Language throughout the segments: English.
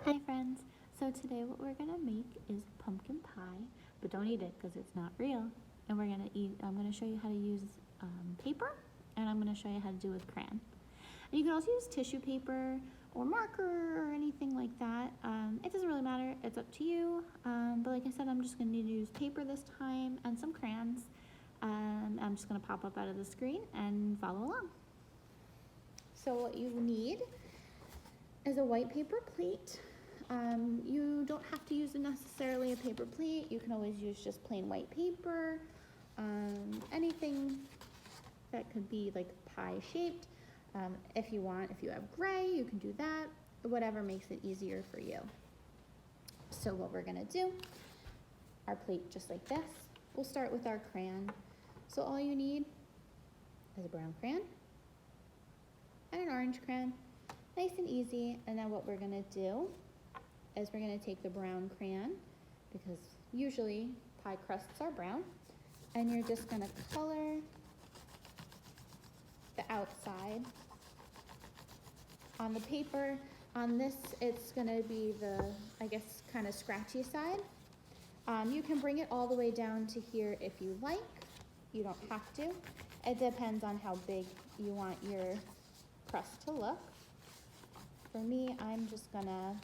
Hi friends, so today what we're gonna make is pumpkin pie, but don't eat it because it's not real. And I'm gonna show you how to use paper, and I'm gonna show you how to do it with crayon. And you can also use tissue paper or marker or anything like that. It doesn't really matter, it's up to you. But like I said, I'm just gonna need to use paper this time and some crayons. I'm just gonna pop up out of the screen and follow along. So what you need is a white paper plate. You don't have to use necessarily a paper plate. You can always use just plain white paper. Anything that could be like pie shaped. If you have gray, you can do that. Whatever makes it easier for you. So what we're gonna do, our plate just like this. We'll start with our crayon. So all you need is a brown crayon and an orange crayon. Nice and easy. And then what we're gonna do is we're gonna take the brown crayon, because usually pie crusts are brown, and you're just gonna color the outside on the paper. On this, it's gonna be the, I guess, kind of scratchy side. You can bring it all the way down to here if you like. You don't have to. It depends on how big you want your crust to look. For me, I'm just gonna,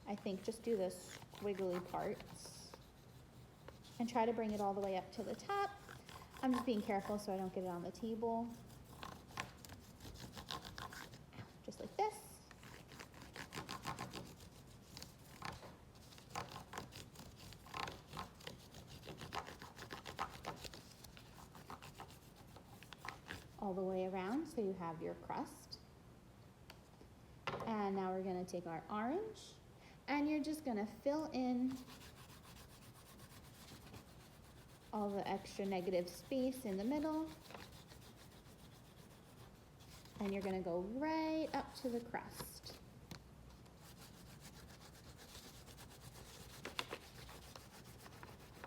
I think, just do the squiggly parts and try to bring it all the way up to the top. I'm just being careful so I don't get it on the table. Just like this. All the way around so you have your crust. And now we're gonna take our orange, and you're just gonna fill in all the extra negative space in the middle. And you're gonna go right up to the crust.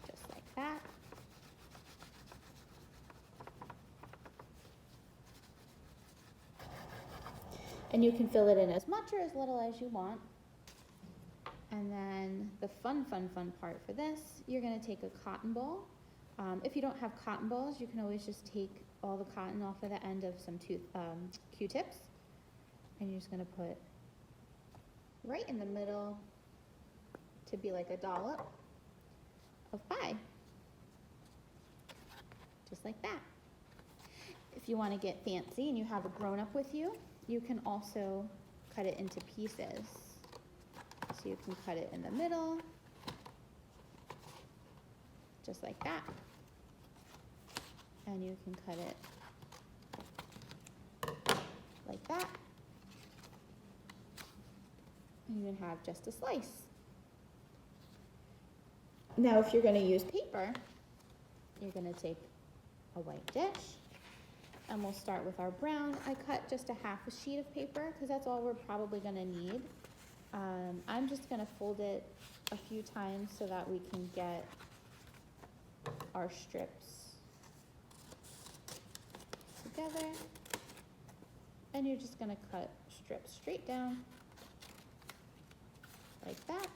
Just like that. And you can fill it in as much or as little as you want. And then the fun part for this, you're gonna take a cotton ball. If you don't have cotton balls, you can always just take all the cotton off of the end of some Q-tips. And you're just gonna put right in the middle to be like a dollop of pie. Just like that. If you wanna get fancy and you have a grown-up with you, you can also cut it into pieces. So you can cut it in the middle, just like that. And you can cut it like that. And you can have just a slice. Now if you're gonna use paper, you're gonna take a white dish, and we'll start with our brown. I cut just a half a sheet of paper because that's all we're probably gonna need. I'm just gonna fold it a few times so that we can get our strips together. And you're just gonna cut strips straight down like that.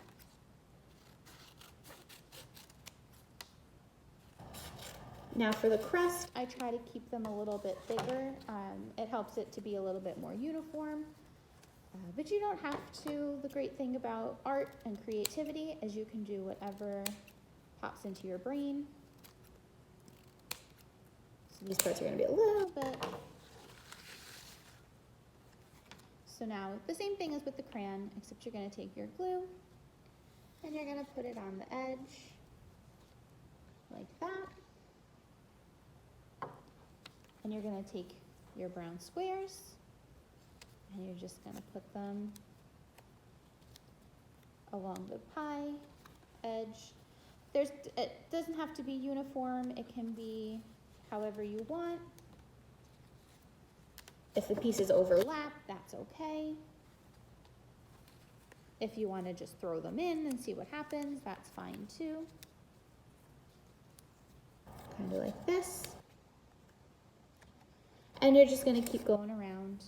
Now for the crust, I try to keep them a little bit bigger. It helps it to be a little bit more uniform, but you don't have to. The great thing about art and creativity is you can do whatever pops into your brain. So these parts are gonna be a little bit. So now the same thing as with the crayon, except you're gonna take your glue and you're gonna put it on the edge like that. And you're gonna take your brown squares and you're just gonna put them along the pie edge. It doesn't have to be uniform, it can be however you want. If the pieces overlap, that's okay. If you wanna just throw them in and see what happens, that's fine too. Kind of like this. And you're just gonna keep going around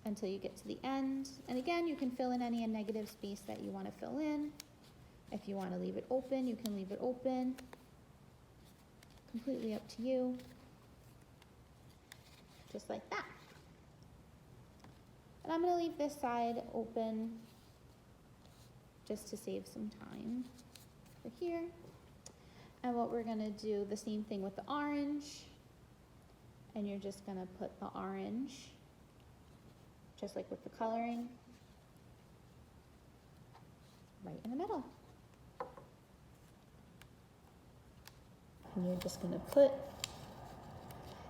until you get to the end. And again, you can fill in any negative space that you want to fill in. If you want to leave it open, you can leave it open. Completely up to you. Just like that. And I'm going to leave this side open just to save some time for here. And what we're going to do, the same thing with the orange. And you're just going to put the orange, just like with the coloring, right in the middle. And you're just going to put,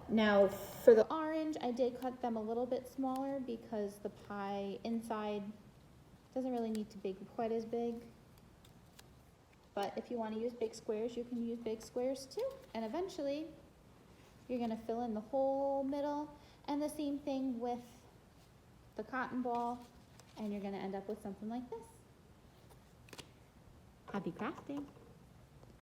now for the orange, I did cut them a little bit smaller because the pie inside doesn't really need to be quite as big. But if you want to use big squares, you can use big squares too. And eventually, you're going to fill in the whole middle. And the same thing with the cotton ball. And you're going to end up with something like this. Happy crafting!